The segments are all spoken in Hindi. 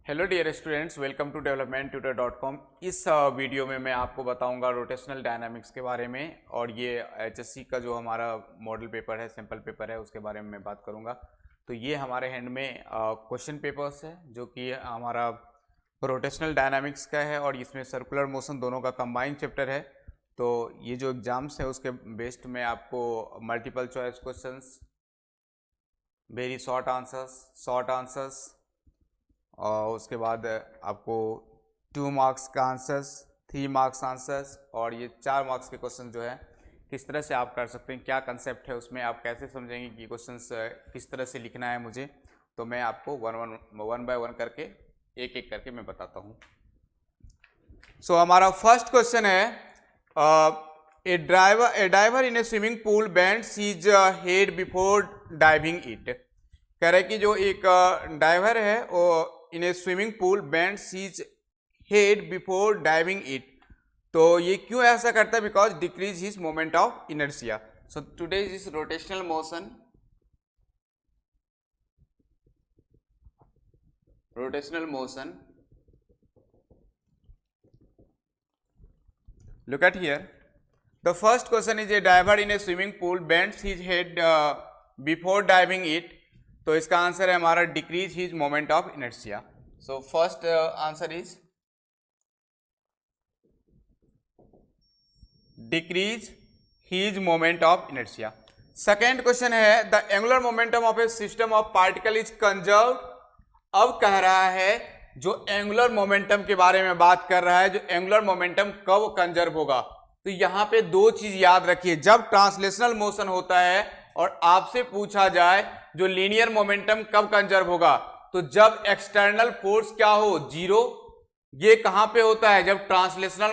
Hello dear students, welcome to developmenttutor.com। इस वीडियो में मैं आपको बताऊंगा रोटेशनल डायनामिक्स के बारे में, और ये एचएससी का जो हमारा मॉडल पेपर है, सैम्पल पेपर है, उसके बारे में मैं बात करूंगा। तो ये हमारे हैंड में क्वेश्चन पेपर्स है जो कि हमारा रोटेशनल डायनामिक्स का है, और इसमें सर्कुलर मोशन दोनों का कंबाइंड चैप्टर है। तो ये जो एग्जाम्स है उसके बेस्ड में आपको multiple choice questions, very short answers, और उसके बाद आपको 2 मार्क्स का आंसर्स, 3 मार्क्स आंसर्स, और ये 4 मार्क्स के क्वेश्चन जो है किस तरह से आप कर सकते हैं, क्या कंसेप्ट है उसमें, आप कैसे समझेंगे कि क्वेश्चंस किस तरह से लिखना है मुझे। तो मैं आपको वन बाय वन करके एक एक करके मैं बताता हूँ। सो हमारा फर्स्ट क्वेश्चन है, a diver in a swimming pool bends his head before diving it. कह रहे कि जो एक डाइवर है वो in a swimming pool bends his head before diving it. तो ये क्यों ऐसा करता है? Because decrease his moment of inertia. So today is rotational motion, look at here. The first question is, a diver in a swimming pool bends his head before diving it. तो इसका आंसर है हमारा decrease his moment of inertia. So first answer is decrease his moment of inertia. Second question है, the angular momentum of a system of particle is conserved. अब कह रहा है जो एंगुलर मोमेंटम के बारे में बात कर रहा है, जो एंगुलर मोमेंटम कब कंजर्व होगा। तो यहां पे दो चीज याद रखिए, जब ट्रांसलेशनल मोशन होता है और आपसे पूछा जाए जो लीनियर मोमेंटम कब कंजर्व होगा, तो जब एक्सटर्नल फोर्स क्या हो, जीरो। ये कहां पे होता है? जब ट्रांसलेशनल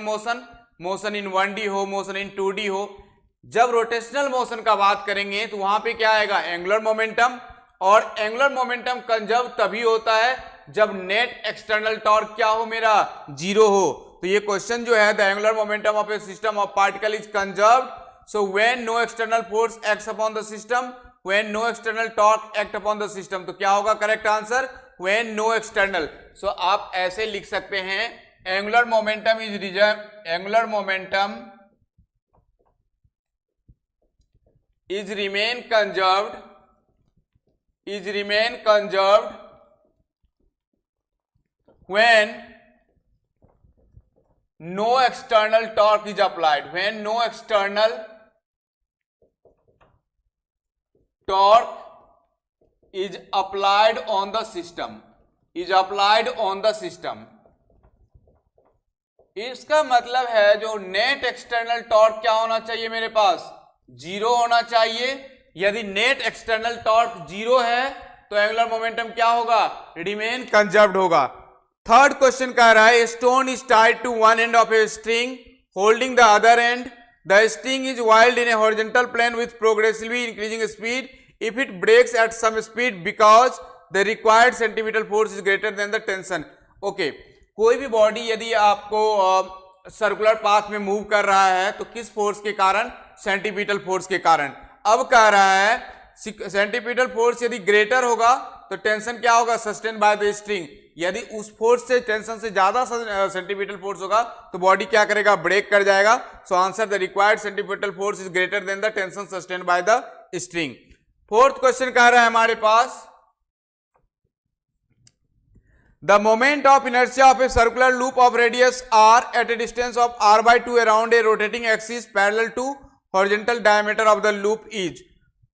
मोशन इन 1D हो, मोशन इन 2D हो। जब रोटेशनल मोशन का बात करेंगे तो वहां पे क्या आएगा? Angular momentum. और एंगुलर मोमेंटम कंजर्व तभी होता है जब नेट एक्सटर्नल टॉर्क क्या हो, मेरा जीरो हो। तो ये क्वेश्चन जो है, the angular momentum of a system of particle is conserved so when no external force acts upon the system, when no external torque act upon the system. तो क्या होगा correct answer? When no external. So आप ऐसे लिख सकते हैं, angular momentum is remain conserved when no external torque is applied. When no external torque is applied on the system. इसका मतलब है जो नेट एक्सटर्नल टॉर्क क्या होना चाहिए मेरे पास? जीरो होना चाहिए। यदि नेट एक्सटर्नल टॉर्क जीरो है तो एंगुलर मोमेंटम क्या होगा? रिमेन कंजर्व्ड होगा। थर्ड क्वेश्चन कह रहा है, stone is tied to one end of a string holding the other end, the string is wild in a horizontal plane with progressively increasing speed if it breaks at some speed because the required centimetre force is greater than the tension. Okay, कोई भी बॉडी यदि आपको सर्कुलर पाथ में मूव कर रहा है तो किस फोर्स के कारण? सेंटीपिटल फोर्स के कारण। अब कह रहा है सेंटीपिटल फोर्स यदि ग्रेटर होगा तो टेंशन क्या होगा? Sustain by the string. यदि उस फोर्स से, टेंशन से ज्यादा सेंटीपिटल फोर्स होगा तो बॉडी क्या करेगा? ब्रेक कर जाएगा। So answer, the required centripetal force is greater than the tension sustain by the string. Fourth question कह रहा है हमारे पास, the moment of inertia of a circular loop of radius r at a distance of r/2 around a rotating axis parallel to horizontal diameter of the loop is।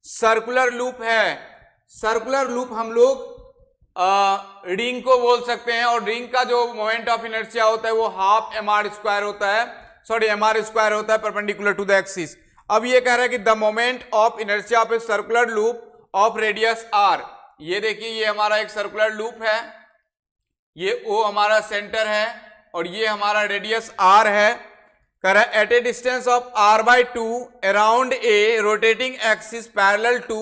Circular loop है। सर्कुलर लूप हम लोग रिंग को बोल सकते हैं, और रिंग का जो मोमेंट ऑफ इनर्शिया होता है वो हाफ mr² होता है, mr² होता है परपेंडिकुलर टू द एक्सिस। अब ये कह रहा है कि the moment of inertia of a circular loop of radius r। ये देखिए, ये हमारा एक सर्कुलर लूप है, ये O हमारा सेंटर है और ये हमारा रेडियस R है। कह रहा है at a distance of r/2 around a rotating axis parallel to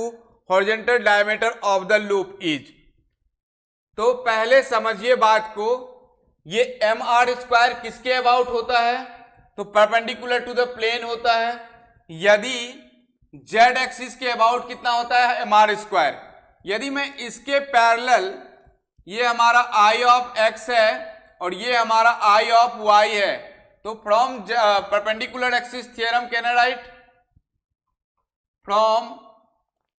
horizontal diameter of the loop is. तो पहले समझिए बात को, ये mr² किसके अबाउट होता है? तो परपेंडिकुलर टू द प्लेन होता है। यदि z एक्सिस के अबाउट कितना होता है? mr²। यदि मैं इसके पैरेलल ये हमारा आई ऑफ एक्स है और ये हमारा आई ऑफ वाई है। तो from perpendicular axis theorem can I write, from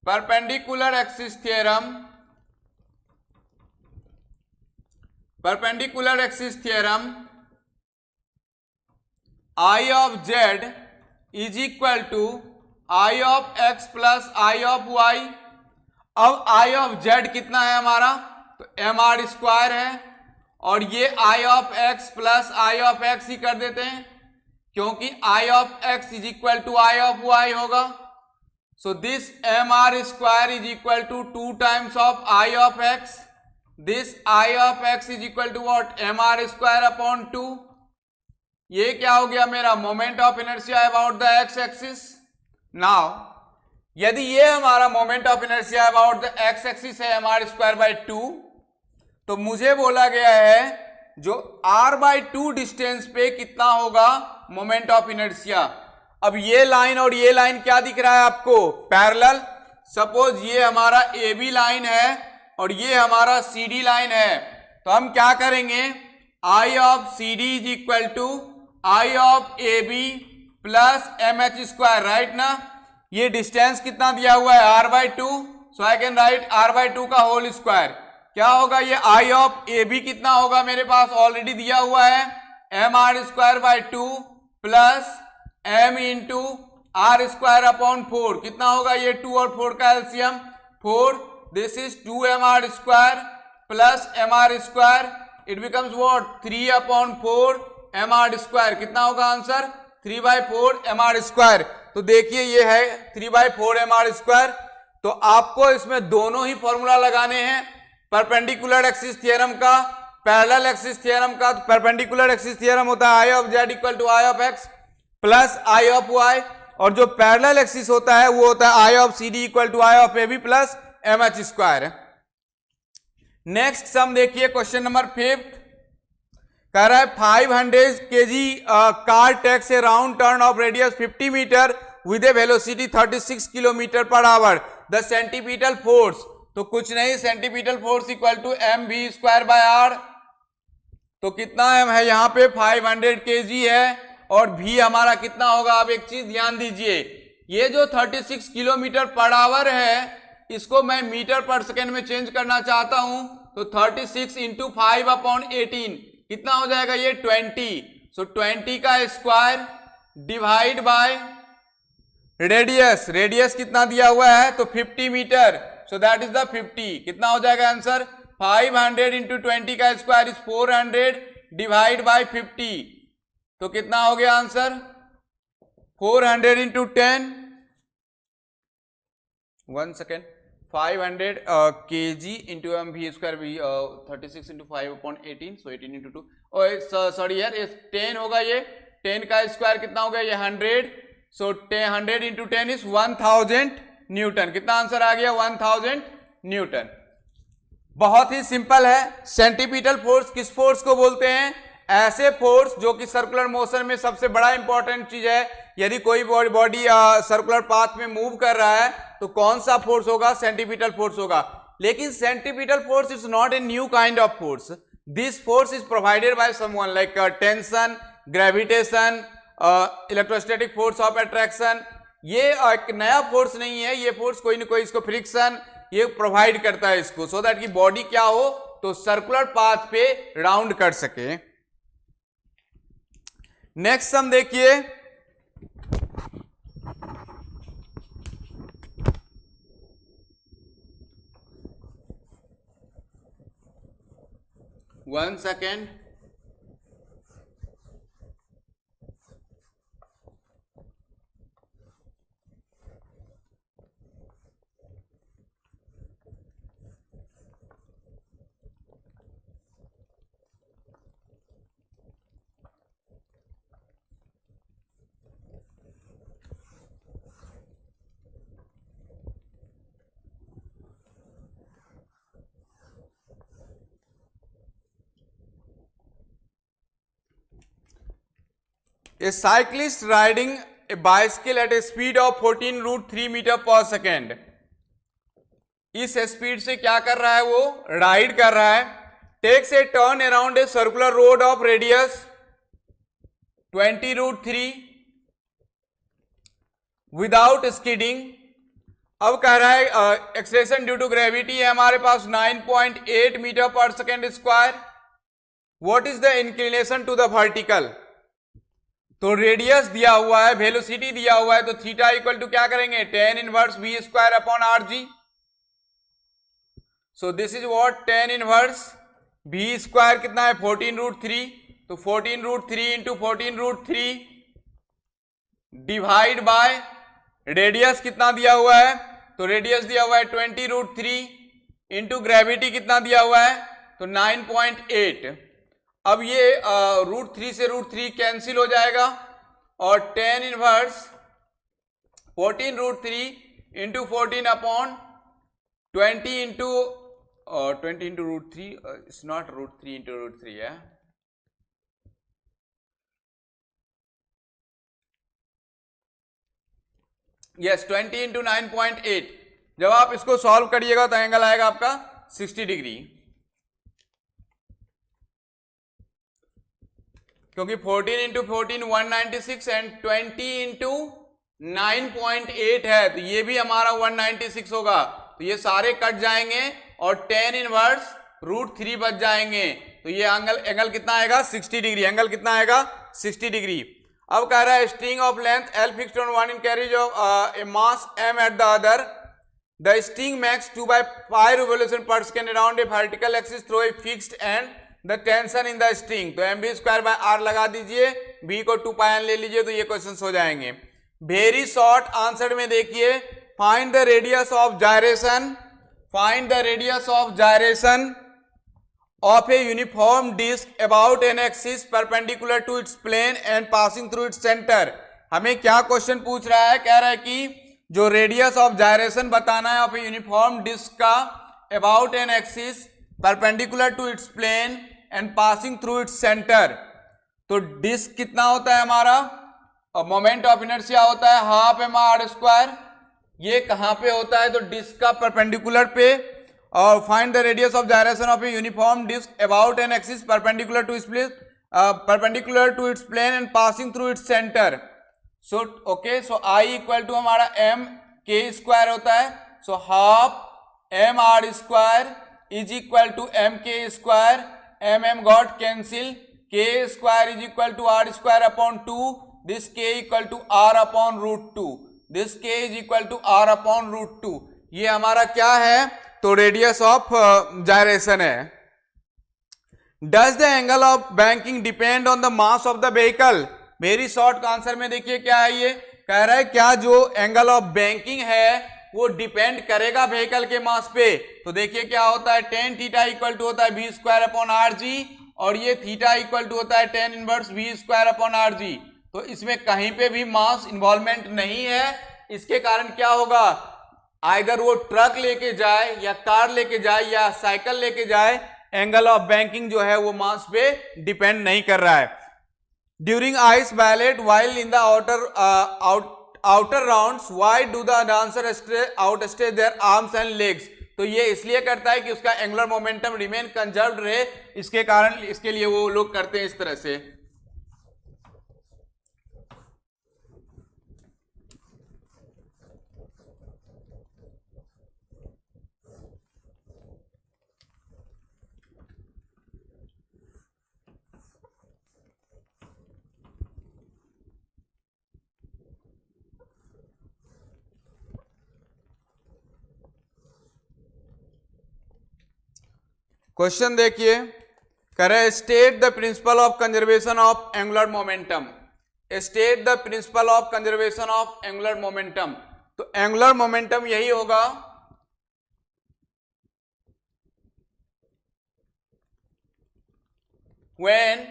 perpendicular axis theorem, perpendicular axis theorem I of Z is equal to I of X plus I of Y. अब आई ऑफ जेड कितना है हमारा, तो एम आर स्क्वायर है, और ये I of X plus I of X ही कर देते हैं क्योंकि I of X is equal to I of Y होगा। So this M R square is equal to 2 times of I of X, this I of X is equal to what, M R square upon 2। ये क्या हो गया मेरा moment of inertia about the X axis. Now यदि ये हमारा moment of inertia about the X axis है एम आर स्क्वायर बाई 2, तो मुझे बोला गया है जो r बाई 2 डिस्टेंस पे कितना होगा मोमेंट ऑफ इनर्शिया। अब ये लाइन और ये लाइन क्या दिख रहा है आपको, पैरेलल। सपोज ये हमारा ए बी लाइन है और ये हमारा सी डी लाइन है, तो हम क्या करेंगे, I of C D is equal to I of A B plus M H square, right ना। ये डिस्टेंस कितना दिया हुआ है r by 2, so I can write r by 2 का होल स्क्वायर। क्या होगा, ये आई ऑफ ए बी कितना होगा, मेरे पास ऑलरेडी दिया हुआ है M R square by 2 plus M into R square upon 4, कितना होगा ये 2 और 4 का LCM 4, this is 2 M R square plus M R square, it becomes what 3 upon 4 M R square, कितना होगा answer 3 by 4 M R square. तो देखिए ये है 3 बाई 4 एम आर स्क्वायर। तो आपको इसमें दोनों ही फॉर्मूला लगाने हैं, परपेंडिकुलर एक्सिस थ्योरम का, पैरेलल एक्सिस थ्योरम का। तो परपेंडिकुलर एक्सिस थ्योरम होता है I of Z equal to I of X plus I of Y, और जो पैरेलल एक्सिस होता है वो होता है I of C D equal to I of A B plus M H square. Next sum देखिए, क्वेश्चन नंबर 5 कह रहा है 500 kg car takes a round turn of radius 50 metre with a velocity 36 kilometre per hour, the centripetal force, तो कुछ नहीं, centripetal force equal to M V square by R. तो कितना एम है यहाँ पे 500 kg है और v हमारा कितना होगा। अब एक चीज ध्यान दीजिए, ये जो 36 किलोमीटर पर आवर है इसको मैं मीटर पर सेकेंड में चेंज करना चाहता हूं, तो 36 इंटू 5 अपॉन 18 कितना हो जाएगा ये 20। सो 20 का square divide by radius, radius कितना दिया हुआ है तो 50 metre, so that is the 50, कितना हो जाएगा आंसर 500 इंटू 20 का स्क्वायर इज 400 डिवाइड बाय 50, तो कितना हो गया answer 400 into 10, 1 second, 500 kg into M V square 36 into 5 upon 18, so 18 into 2, sorry यार ये 10 होगा, ये 10 का स्क्वायर कितना हो गया ये 100, सो 100 इंटू 10 इज 1000 न्यूटन, कितना आंसर आ गया 1000 न्यूटन। बहुत ही सिंपल है। सेंटीपिटल फोर्स किस फोर्स को बोलते हैं, ऐसे फोर्स जो कि सर्कुलर मोशन में सबसे बड़ा इंपॉर्टेंट चीज है। यदि कोई बॉडी सर्कुलर पाथ में मूव कर रहा है तो कौन सा फोर्स होगा, सेंटीपिटल फोर्स होगा। लेकिन centripetal force is not a new kind of force, this force is provided by someone like tension, gravitation, electrostatic force of attraction. ये एक नया फोर्स नहीं है, ये फोर्स कोई ना कोई इसको फ्रिक्शन ये प्रोवाइड करता है इसको, सो दैट की बॉडी क्या हो तो सर्कुलर पाथ पे राउंड कर सके। नेक्स्ट सम देखिए, one second, A cyclist riding a bicycle at a speed of 14√3 meter per second इस स्पीड से क्या कर रहा है, वो राइड कर रहा है। Takes a turn around a circular road of radius 20√3 without skidding. अब कह रहा है एक्सेलरेशन ड्यू टू ग्रेविटी है हमारे पास 9.8 मीटर पर second square. What is the inclination to the vertical? तो रेडियस दिया हुआ है, वेलोसिटी दिया हुआ है, तो थीटा इक्वल टू क्या करेंगे, tan inverse v square upon rg। So this is what tan inverse v square कितना है 14√3, तो 14√3 इंटू 14√3 डिवाइड बाय रेडियस कितना दिया हुआ है, तो रेडियस दिया हुआ है 20√3 इंटू ग्रेविटी कितना दिया हुआ है, तो 9.8। अब ये √3 से √3 कैंसिल हो जाएगा और tan inverse 14√3 into 14 upon 20 into 20 into √3, it's not √3 into √3 है, यस 20 इंटू 9.8। जब आप इसको सॉल्व करिएगा तो एंगल आएगा आपका 60 डिग्री, क्योंकि 14 इंटू 14 196 एंड 20 इंटू 9.8 है, तो ये भी हमारा 196 होगा। तो ये सारे कट जाएंगे और tan इनवर्स √3 बच जाएंगे, तो ये एंगल कितना आएगा 60 डिग्री। एंगल कितना आएगा 60 डिग्री। अब कह रहा है string of length L fixed on one in carriage of A mass m at the other, the string makes 2/5 revolution per second around a vertical axis through a fixed and the tension in the string। तो mv स्क्वायर बाय r लगा दीजिए, v को 2πn ले लीजिए, तो ये क्वेश्चन हो जाएंगे। वेरी शॉर्ट आंसर में देखिए, find the radius of gyration, find the radius of gyration of a uniform disk about an axis perpendicular to its plane and passing through its center। हमें क्या क्वेश्चन पूछ रहा है, कह रहा है कि जो रेडियस ऑफ जायरेशन बताना है ऑफ ए यूनिफॉर्म डिस्क का about an axis perpendicular to its plane and passing through its centre. तो डिस्क कितना होता है हमारा, और मोमेंट ऑफ इनर्शिया होता है हाफ mr²। ये कहां पे होता है, तो डिस्क का परपेंडिकुलर पे। और find the radius of gyration of a uniform disc about an axis perpendicular to its plane and passing through its centre. So okay, so I equal to हमारा m k² होता है, so half mr² is equal to mk², mm got cancel, k² is equal to r² upon 2, this k equal to r upon √2, this k is equal to r upon √2। ये हमारा क्या है, तो रेडियस ऑफ जायरेशन है। Does the angle of banking depend on the mass of the vehicle? Very short answer में देखिए क्या है, ये कह रहा है क्या जो एंगल ऑफ बैंकिंग है वो डिपेंड करेगा व्हीकल के मास पे। तो देखिए क्या होता है, tan थीटा इक्वल टू होता है v स्क्वायर अपॉन rg, और ये थीटा इक्वल टू होता है tan inverse v square upon rg। तो इसमें कहीं पे भी मास इन्वॉल्वमेंट नहीं है, इसके कारण क्या होगा, आइदर वो ट्रक लेके जाए या कार लेके जाए या साइकिल लेके जाए, एंगल ऑफ बैंकिंग जो है वो मास पे डिपेंड नहीं कर रहा है। During ice ballet while in the outer rounds why do the dancer outstretch their arms and legs? तो ये इसलिए करता है कि उसका एंगुलर मोमेंटम रिमेन कंजर्व्ड रहे, इसके कारण इसके लिए वो लोग करते हैं इस तरह से। क्वेश्चन देखिए, करें state the principle of conservation of angular momentum. State the principle of conservation of angular momentum. तो एंगुलर मोमेंटम यही होगा when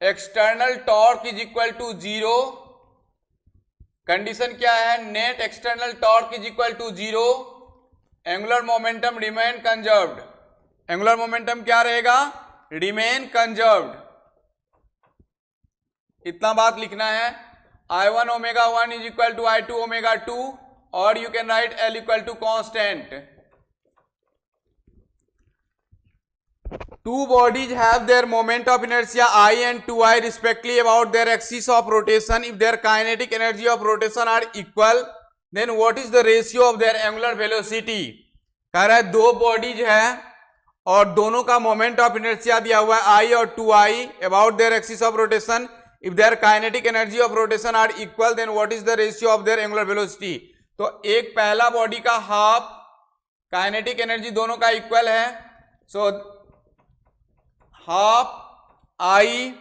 external torque is equal to 0। Condition क्या है, net external torque is equal to 0, angular momentum remain conserved. Angular momentum क्या रहेगा, रिमेन कंजर्व्ड। इतना बात लिखना है। I1 ω1 is equal to I2 ω2, or you can write L equal to constant. Two bodies have their moment of inertia I and 2I respectively about their axis of rotation. If their kinetic energy of rotation are equal, then what is the ratio of their angular velocity? कह रहा है दो बॉडीज है और दोनों का मोमेंट ऑफ इनर्शिया दिया हुआ है I और 2I about their axis of rotation. If their kinetic energy of rotation are equal, then what is the ratio of their angular velocity. तो एक पहला बॉडी का हाफ काइनेटिक एनर्जी दोनों का इक्वल है, सो हाफ I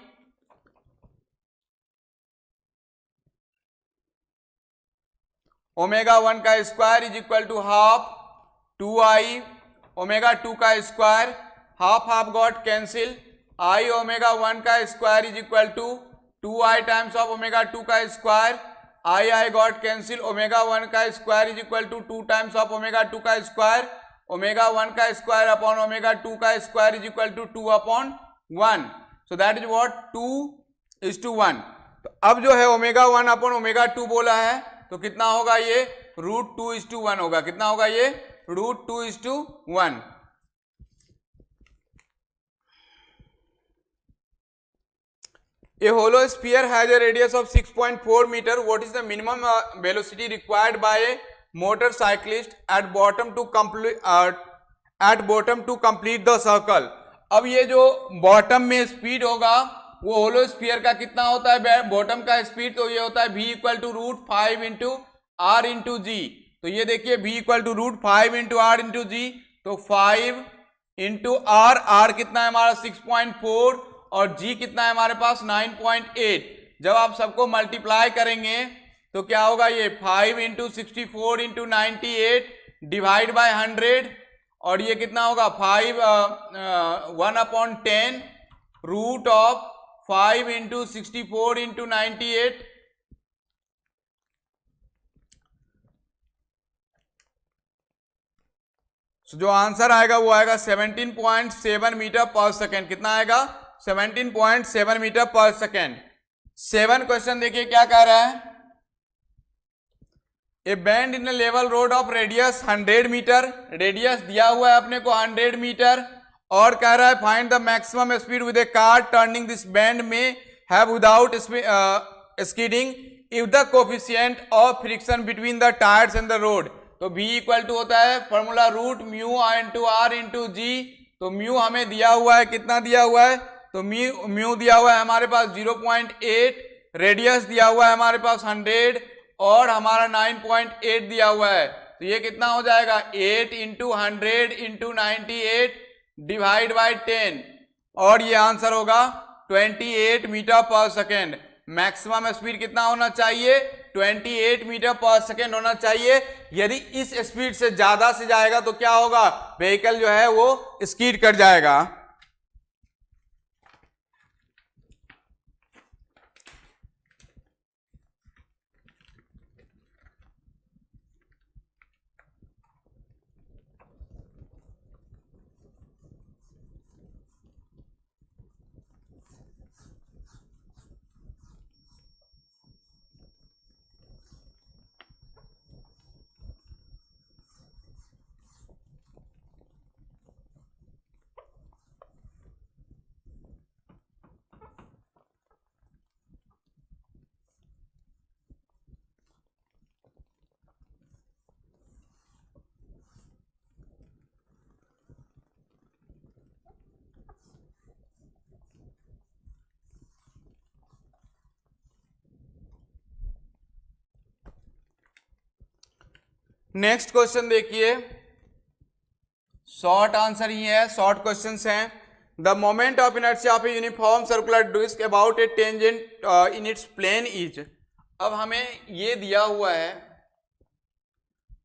ओमेगा 1 का square is equal to half 2I omega 2 का square. Half half got cancel. I omega 1 का square is equal to 2I times of omega 2 का square. I got cancel. Omega 1 का square is equal to 2 times of omega 2 का स्क्वायर. ओमेगा 1 का स्क्वायर अपॉन ओमेगा 2 का square is equal to 2 upon 1. So that is what 2:1. तो अब जो है ओमेगा 1 अपॉन ओमेगा 2 बोला है, तो कितना होगा ये √2:1 होगा. कितना होगा ये √2:1. A hollow sphere has a radius of 6.4 meter. What is the minimum velocity required by a motorcyclist at bottom to complete the circle? अब ये जो बॉटम में स्पीड होगा वो होलो स्फीयर का कितना होता है बॉटम का स्पीड, तो ये होता है v equal to √5 into r into G. तो ये देखिए v equal to √5 into r into G, तो 5 इंटू r कितना है हमारा 6.4 और g कितना है हमारे पास 9.8. जब आप सबको मल्टीप्लाई करेंगे तो क्या होगा ये 5 इंटू 64 इंटू 98 डिवाइड बाय 100, और ये कितना होगा 1/10 रूट ऑफ 5 इंटू 64 इंटू 98. जो आंसर आएगा वो आएगा 17.7 मीटर पर सेकेंड. कितना आएगा 17.7 मीटर पर सेकेंड. 7 क्वेश्चन देखिए क्या कह रहा है. A bend in level road of radius 100 metre. Radius दिया हुआ है अपने को 100 मीटर और कह रहा है find the maximum speed with a car turning this bend में have without skidding if the coefficient of friction between the tyres and the road. तो v इक्वल टू होता है formula root mu into r into G. तो म्यू हमें दिया हुआ है, कितना दिया हुआ है, तो म्यू दिया हुआ है हमारे पास 0.8, रेडियस दिया हुआ है हमारे पास 100 और हमारा 9.8 दिया हुआ है. तो ये कितना हो जाएगा 8 इंटू 100 इंटू 98 डिवाइड बाई 10 और ये आंसर होगा 28 मीटर पर सेकेंड. मैक्सिमम स्पीड कितना होना चाहिए 28 मीटर पर सेकेंड होना चाहिए. यदि इस स्पीड से ज्यादा से जाएगा तो क्या होगा, व्हीकल जो है वो स्कीड कर जाएगा. नेक्स्ट क्वेश्चन देखिए, शॉर्ट आंसर ही है, शॉर्ट क्वेश्चंस हैं. The moment of inertia of a uniform circular disc about a tangent in its plane is. अब हमें ये दिया हुआ है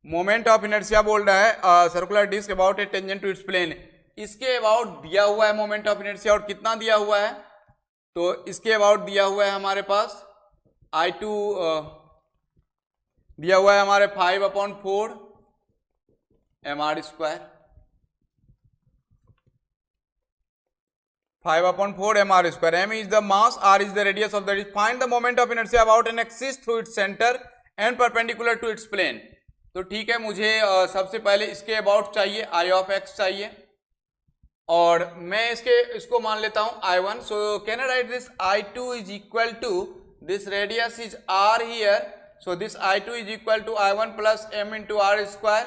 मोमेंट ऑफ इनर्शिया बोल रहा है circular disc about a tangent to its plane. इसके अबाउट दिया हुआ है मोमेंट ऑफ इनर्शिया और कितना दिया हुआ है, तो इसके अबाउट दिया हुआ है हमारे पास I2 दिया हुआ है हमारे 5/4 mr square. 5/4 mr square. M is the mass, r is the radius of the disc. Find the moment of inertia about an axis through its center and perpendicular to its plane. तो ठीक है, मुझे सबसे पहले इसके अबाउट चाहिए, आई ऑफ एक्स चाहिए, और मैं इसको मान लेता हूं I1. So can I write this I2 is equal to this radius is R here, so this I2 is equal to I1 plus M into R square.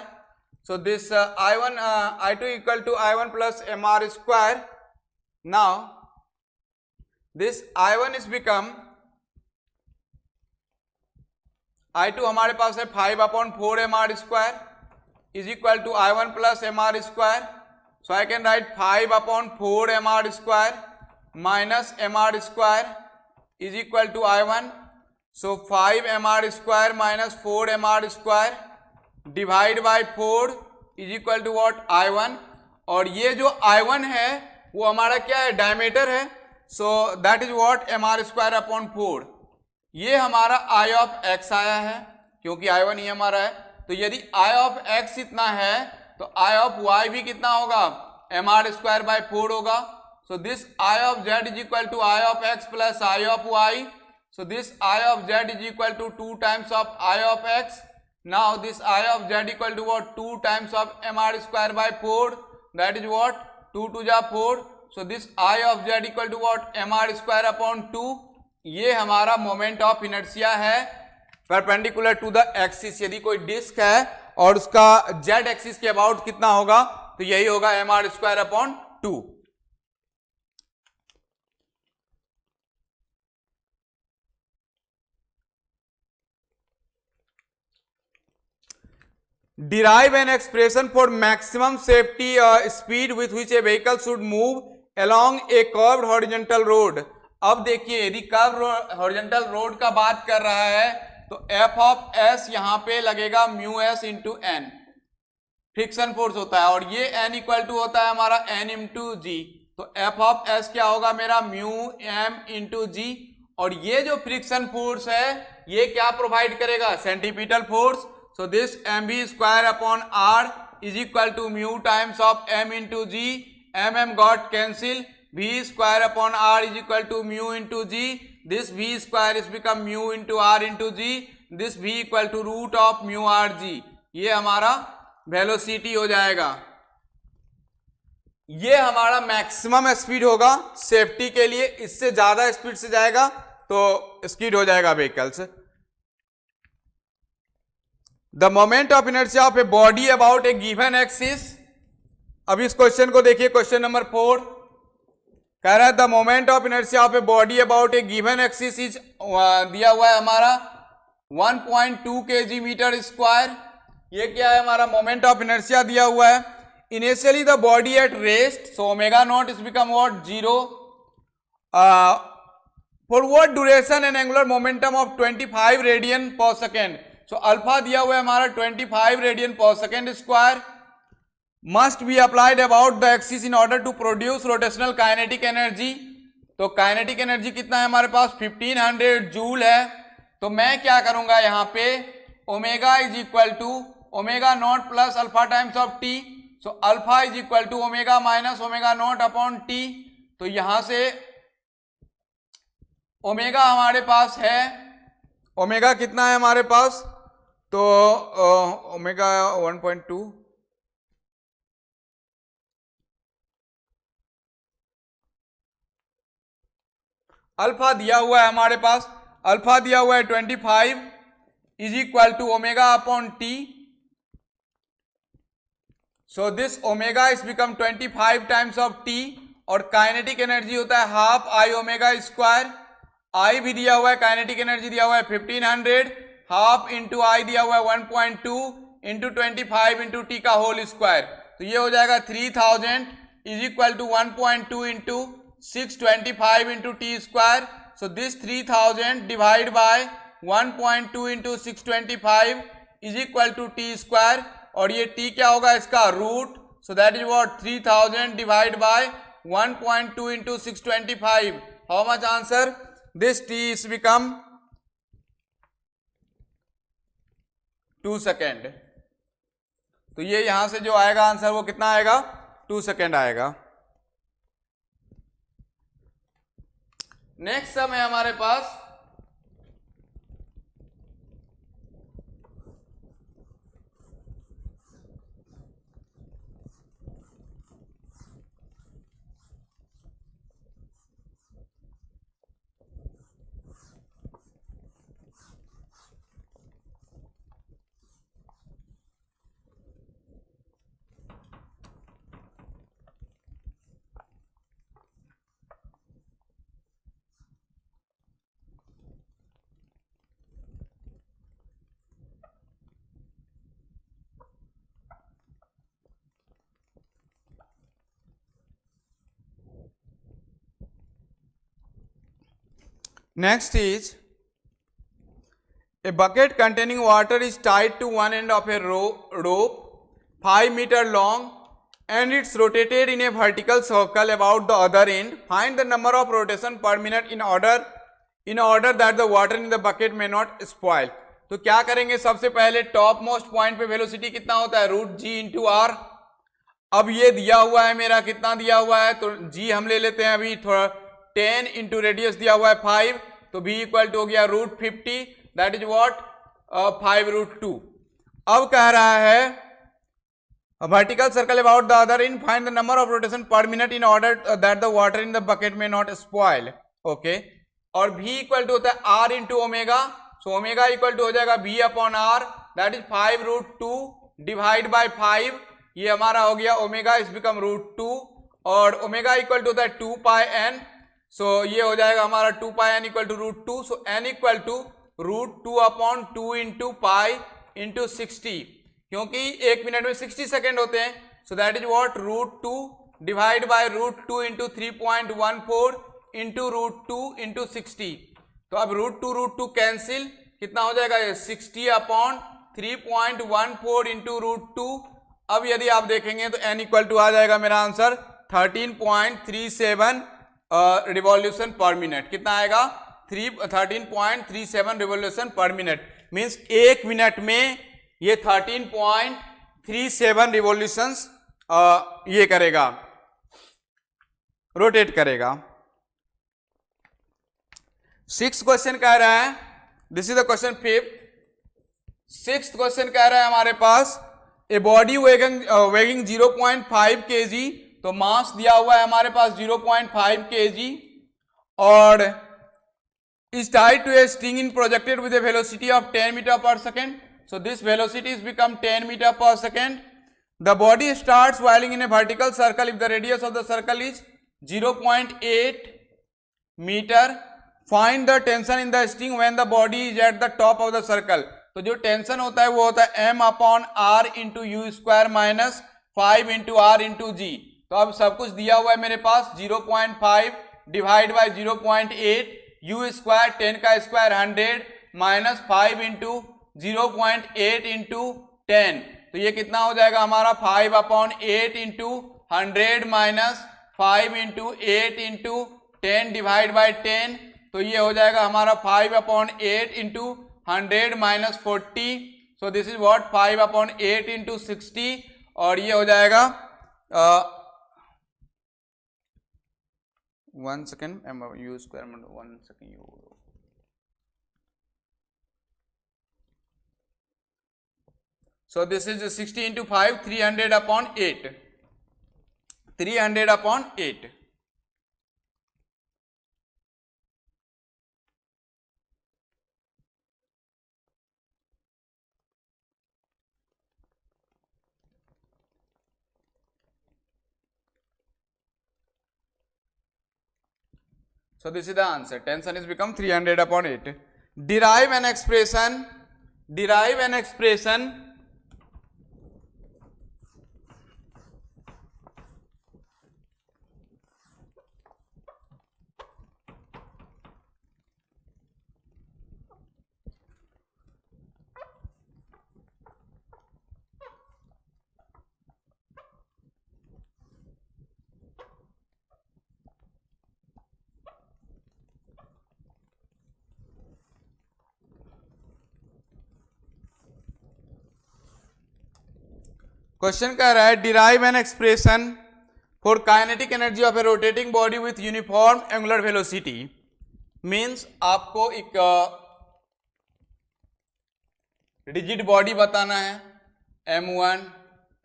So this I2 equal to I1 plus MR square. Now this I1 is become, I2 हमारे पास है 5/4 MR square is equal to I1 plus MR square. So I can write 5/4 MR square minus MR square is equal to I1. So 5 MR square minus 4 MR square divide by 4 is equal to what? I1. और ये जो I1 है वो हमारा क्या है? डायमीटर है. So that is what? MR square upon 4. ये हमारा I of X आया है क्योंकि I1 ही हमारा है. तो यदि I of X इतना है तो I of Y भी कितना होगा? MR स्क्वायर बाय 4 होगा. So this I of Z is equal to I of X plus I of Y. So this I of Z is equal to 2 times of I of X. Now this I of Z equal to what? 2 times of MR square by 4, that is what? 2 2 जा 4. So this I of Z equal to what? MR square upon 2. ये हमारा मोमेंट ऑफ इनर्शिया है परपेंडिकुलर टू द एक्सिस. यदि कोई डिस्क है और उसका जेड एक्सिस के अबाउट कितना होगा तो यही होगा MR square upon 2. Derive an expression for maximum safety speed with which A vehicle should move along A curved horizontal road. अब देखिए, यदि कर्व्ड हॉरिजॉन्टल रोड का बात कर रहा है तो F ऑफ S यहां पे लगेगा mu S into N, friction force होता है, और ये N इक्वल टू होता है हमारा N इंटू जी. तो F ऑफ S क्या होगा मेरा? म्यू M इंटू जी. और ये जो फ्रिक्शन फोर्स है ये क्या प्रोवाइड करेगा? Centripetal force. So this mv square upon r is equal to mu times of M into G. M got cancel. v square upon r is equal to mu into G. This v square is become mu into r into G. This v equal to root of mu R G. ये हमारा वेलोसिटी हो जाएगा. ये हमारा मैक्सिमम स्पीड होगा सेफ्टी के लिए. इससे ज्यादा स्पीड से जाएगा तो स्किड हो जाएगा vehicles. The moment of inertia of a body about A given axis. अब इस क्वेश्चन को देखिए, क्वेश्चन नंबर 4 कह रहा है the moment of inertia of a body about A given axis is, दिया हुआ है हमारा 1.2 kg मीटर स्क्वायर. ये क्या है? हमारा मोमेंट ऑफ इनर्शिया दिया हुआ है. Initially the body at rest, so omega naught is become what? 0. For what duration and angular momentum of 25 radian per second. So alpha दिया हुआ है हमारा 25 radian per second square. Must be applied about the axis in order to produce rotational kinetic energy. तो काइनेटिक एनर्जी कितना है हमारे पास? 1500 जूल है. तो मैं क्या करूंगा यहां पे? Omega is equal to omega naught plus alpha times of T. So alpha is equal to omega minus omega naught upon T. तो यहां से ओमेगा हमारे पास है, ओमेगा कितना है हमारे पास? तो ओमेगा 1.2, अल्फा दिया हुआ है हमारे पास, अल्फा दिया हुआ है 25 is equal to omega upon T. So this omega is become 25 times of T. और काइनेटिक एनर्जी होता है half I omega square. I भी दिया हुआ है, काइनेटिक एनर्जी दिया हुआ है 1500, हाफ इंटू आई दिया हुआ है 1.2 इंटू 25 इंटू टी का होल स्क्वायर. तो ये हो जाएगा 3000 is equal to 1.2 into 625 into T square. So this 3000 divide by 1.2 into 625 is equal to T square. और ये t क्या होगा इसका? Root. So that is what? 3000 divide by 1.2 into 625. How much answer? This t is become 2 second. तो ये यहां से जो आएगा आंसर वो कितना आएगा? 2 सेकेंड आएगा. नेक्स्ट सम है हमारे पास Next is a bucket containing water is tied to one end of a rope 5 meter long and it's rotated in a vertical circle about the other end. Find the number of rotation per minute in order that the water in the bucket may not spoil. तो क्या करेंगे, सबसे पहले टॉप मोस्ट पॉइंट पे वेलोसिटी कितना होता है, रूट जी इंटू आर. अब ये दिया हुआ है मेरा, कितना दिया हुआ है, तो जी हम ले लेते हैं अभी थोड़ा 10 इंटू रेडियस दिया हुआ है 5, तो बी इक्वल टू हो गया root 50, that is what 5 root 2. अब कह रहा है vertical circle about the other in, find the number of rotation per minute in order that the water in the bucket में नॉट स्पॉइल. ओके, और v इक्वल टू होता है r into omega, so omega equal to हो जाएगा v upon r, that is 5 root 2 divide by 5, ये हमारा हो गया ओमेगा इज बिकम रूट 2, और ओमेगा इक्वल टू होता है 2 पाई n, सो ये हो जाएगा हमारा 2 pi n equal to root 2, so n equal to root 2 upon 2 into pi into 60, क्योंकि एक मिनट में 60 सेकेंड होते हैं, so that is what root 2 divide by root 2 into 3.14 into root 2 into 60. तो अब रूट 2 कैंसिल, कितना हो जाएगा ये 60 अपॉन 3.14 इंटू रूट 2. अब यदि आप देखेंगे तो n इक्वल टू आ जाएगा मेरा आंसर 13.37 रिवॉल्यूशन पर मिनट. कितना आएगा 13.37 रिवॉल्यूशन पर मिनट, मीन्स एक मिनट में ये 13.37 रिवॉल्यूशंस ये करेगा, रोटेट करेगा. 6th क्वेश्चन कह रहा है, this is the question 5th. 6th question कह रहा है हमारे पास ए बॉडी वेगिंग 0.5 kg, तो मास दिया हुआ है हमारे पास 0.5 kg और is tied to a string in projected with a velocity of 10 meter per second. So this velocity is become 10 meter per second. The body starts whirling in a vertical circle if the radius of the circle is 0.8 meter. Find the tension in the string when the body is at the top of the circle. तो जो टेंशन होता है वो होता है m upon r into u square minus 5 into R into G. तो अब सब कुछ दिया हुआ है मेरे पास, 0.5 डिवाइड बाई 0.8, यू स्क्वायर 10 का स्क्वायर 100 माइनस 5 इंटू 0.8 इंटू 10, तो ये कितना हो जाएगा हमारा 5 upon 8 into 100 minus 5 into 8 into 10 divide by 10, तो ये हो जाएगा हमारा 5 upon 8 into 100 minus 40, so this is what 5 upon 8 into 60, और ये हो जाएगा 1 second you square 1 second you. So this is 60 into 5, 300 upon 8. 300 upon 8. So this is the answer. Tension is become 300 upon 8. Derive an expression. Question कह रहा है derive an expression for kinetic energy of A rotating body with uniform angular velocity. Means आपको एक रिजिड बॉडी बताना है, m1,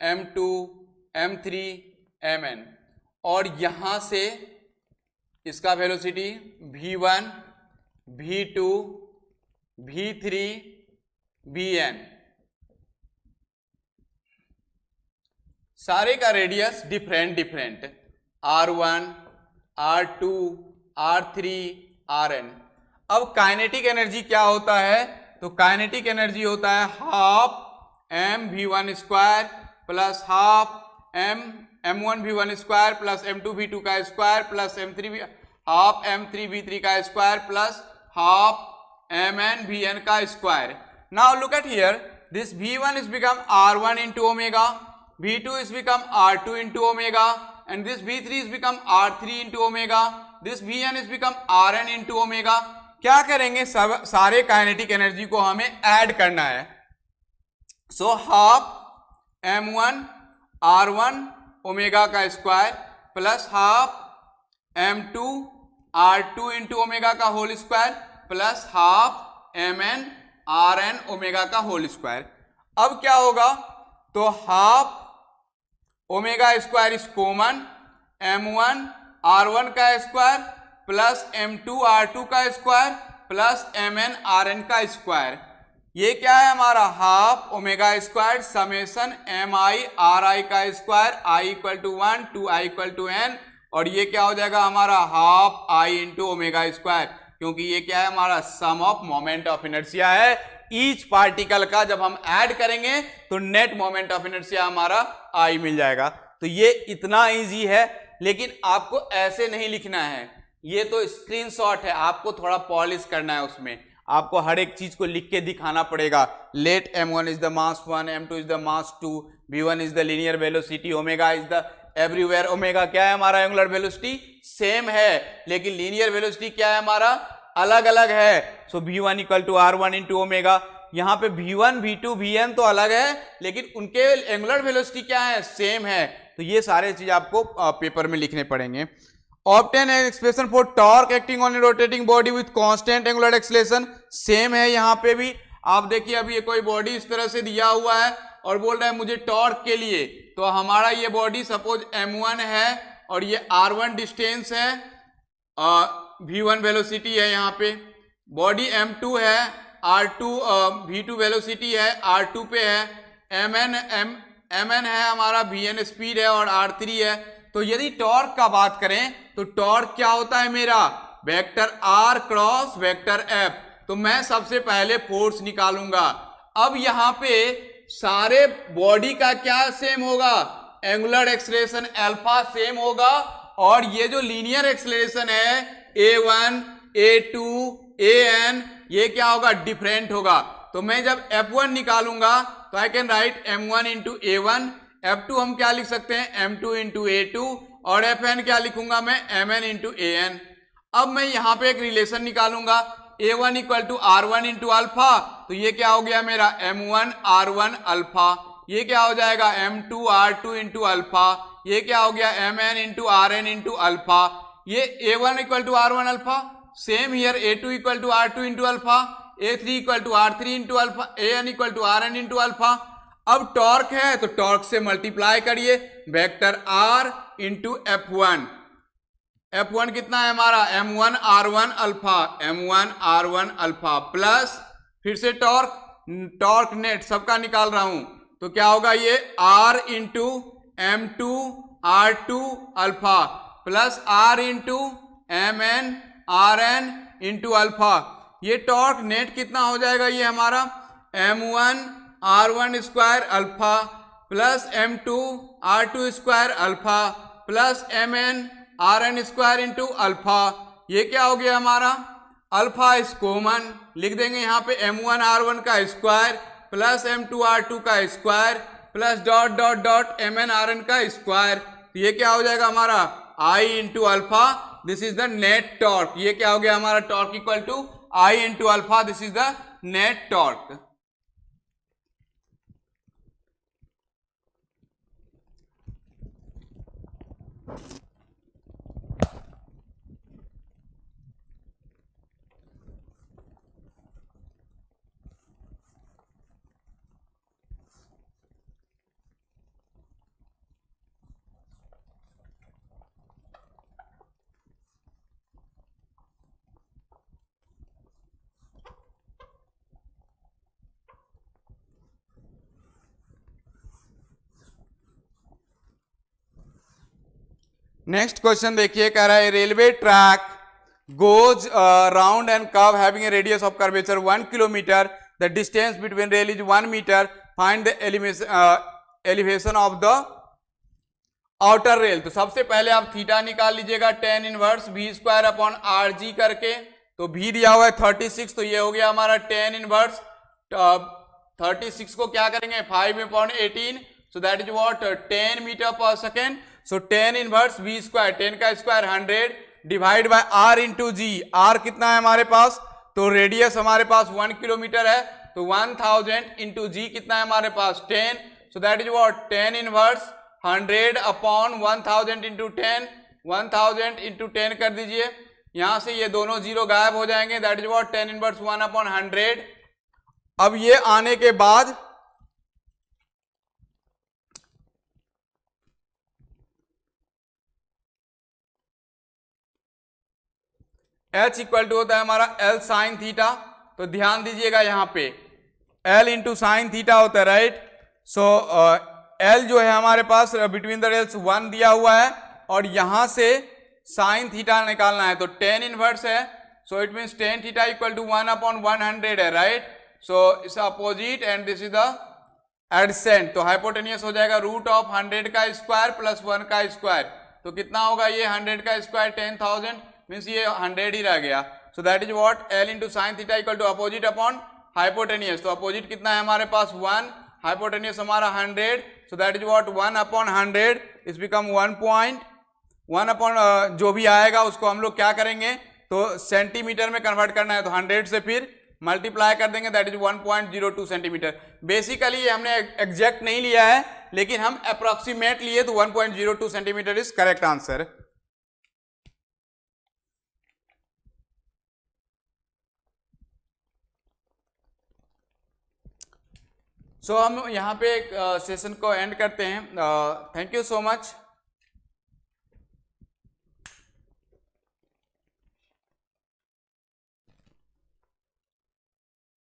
m2, m3, mn, और यहां से इसका velocity v1, v2, v3, vn, सारे का radius different r1, r2, r3, rn. अब काइनेटिक एनर्जी क्या होता है, तो काइनेटिक एनर्जी होता है half m v1 square plus half m1 v1 square plus m2 v2 का square plus half m3 v3 का square plus half mn vn का square. Now look at here, this v1 is become r1 into omega, v2 is become r2 into omega, and this v3 is become r3 into omega, this vn is become rn into omega. क्या करेंगे, सब सारे काइनेटिक एनर्जी को हमें ऐड करना है. So half m1 r1 omega का square plus half m2 r2 into omega का whole square plus half mn rn omega का होल स्क्वायर. अब क्या होगा, तो half omega square is common, m1 r1 का स्क्वायर प्लस m2 r2 का स्क्वायर प्लस mn rn का स्क्वायर. ये क्या है हमारा, half omega square summation mi ri का square i equal to 1 to i equal to n, और ये क्या हो जाएगा हमारा half i into omega square, क्योंकि ये क्या है हमारा सम ऑफ मोमेंट ऑफ इनर्शिया है. ईच पार्टिकल का जब हम ऐड करेंगे तो नेट मोमेंट ऑफ इनर्शिया हमारा i मिल जाएगा. तो ये इतना इजी है, लेकिन आपको ऐसे नहीं लिखना है, ये तो स्क्रीनशॉट है, आपको थोड़ा पॉलिश करना है. उसमें आपको हर एक चीज को लिख के दिखाना पड़ेगा. Let m1 is the mass 1, m2 is the mass 2, v1 is the linear velocity, omega is the everywhere. Omega क्या है हमारा, एंगुलर वेलोसिटी सेम है, लेकिन लीनियर वेलोसिटी क्या है हमारा, अलग अलग है. So v1 equal to r1 into omega. यहाँ पे v1 v2 vn तो अलग है, लेकिन उनके एंगुलर वेलोसिटी क्या है, सेम है. तो ये सारे चीज आपको पेपर में लिखने पड़ेंगे. Obtain an expression for torque acting on A rotating body with constant angular acceleration. Same है यहाँ पे भी. आप देखिए अभी ये कोई बॉडी इस तरह से दिया हुआ है और बोल रहा है मुझे टॉर्क के लिए, तो हमारा ये बॉडी सपोज m1 है और ये r1 डिस्टेंस है, v1 वेलोसिटी है, यहाँ पे बॉडी m2 है, r2 v2 वेलोसिटी है, r2 पे है, mn है हमारा, vn स्पीड है और r3 है. तो यदि टॉर्क का बात करें तो टॉर्क क्या होता है मेरा, vector r cross vector f. तो मैं सबसे पहले फोर्स निकालूंगा. अब यहाँ पे सारे बॉडी का क्या सेम होगा, एंगुलर एक्सेलरेशन अल्फा सेम होगा, और ये जो लीनियर एक्सेलरेशन है a1 a2 an ये क्या होगा, डिफरेंट होगा. तो मैं जब f1 निकालूंगा तो आई can right m1 into a1, f2 हम क्या लिख सकते हैं, m2 इंटू a2, और fn क्या लिखूंगा मैं, mn इंटू an. अब मैं यहाँ पे एक रिलेशन निकालूंगा, a1 equal to r1 into alpha. तो ये क्या हो गया मेरा m1 r1 अल्फा. ये क्या हो जाएगा m2 r2 इंटू अल्फा. ये क्या हो गया mn into rn into alpha. ये a1 equal to r1 alpha, same here a2 equal to r2 into alpha, a3 equal to r3 into alpha, an equal to rn into alpha. अब टॉर्क है तो टॉर्क से मल्टीप्लाई करिए, vector r into f1. f1 कितना है हमारा, m1 r1 alpha, m1 r1 alpha plus फिर से टॉर्क नेट सबका निकाल रहा हूं, तो क्या होगा ये r into m2 r2 alpha plus r into mn rn into alpha. ये टॉर्क नेट कितना हो जाएगा, ये हमारा m1 r1 square alpha plus m2 r2 square alpha plus mn rn square into alpha. ये क्या हो गया हमारा, अल्फा इज कॉमन, लिख देंगे यहाँ पे m1 r1 का स्क्वायर प्लस m2 r2 का square plus dot dot dot mn rn का स्क्वायर. तो ये क्या हो जाएगा हमारा I into alpha, this is the net torque. ये क्या हो गया हमारा, torque equal to I into alpha, this is the net torque. Next question देखिए, कह रहा है railway track goes round and curve having a radius of curvature 1 kilometre, the distance between rail is 1 metre, find the elevation of the outer rail. तो सबसे पहले आप थीटा निकाल लीजिएगा, tan inverse v square upon rg करके. तो भी दिया हुआ है 36, तो ये हो गया हमारा 10 इनवर्स 36 को क्या करेंगे 5/18, so that is what 10 metre पर second. So 10 inverse v square, 10 का square 100 divide by r into G. r कितना है हमारे पास, तो रेडियस हमारे पास 1 किलोमीटर है, तो 1000 इंटू जी कितना है हमारे पास 10, सो that is what 10 inverse 100 upon 1000 into 10, 1000 into 10 कर दीजिए, यहां से ये दोनों जीरो गायब हो जाएंगे, दैट इज व्हाट 10 इनवर्स 1/100। अब ये आने के बाद H इक्वल टू होता है हमारा L साइन थीटा, तो ध्यान दीजिएगा यहां पे L इंटू साइन थीटा होता है, राइट। सो L जो है हमारे पास बिटवीन द रेल्स 1 दिया हुआ है, और यहां से साइन थीटा निकालना है, तो 10 इनवर्स है, so it means 10 theta equal to 1/100 है, राइट। सो इस opposite and this is the adjacent, तो हाइपोटेनियस हो जाएगा रूट ऑफ 100 का स्क्वायर प्लस 1 का स्क्वायर, तो कितना होगा ये 100 का स्क्वायर 10,000, मीन्स ये 100 ही रह गया, so that is what L into sine theta equal to opposite upon hypotenuse, तो अपोजिट कितना है हमारे पास 1, हाइपोटेनियस हमारा 100, so that is what 1/100 is become 1 upon जो भी आएगा उसको हम लोग क्या करेंगे, तो सेंटीमीटर में कन्वर्ट करना है, तो 100 से फिर मल्टीप्लाई कर देंगे, दैट इज 1.02 सेंटीमीटर। बेसिकली ये हमने एग्जैक्ट नहीं लिया है, लेकिन हम अप्रोक्सीमेट लिए, तो 1.02 सेंटीमीटर इज करेक्ट आंसर। सो हम यहाँ पे सेशन को एंड करते हैं। Thank you so much.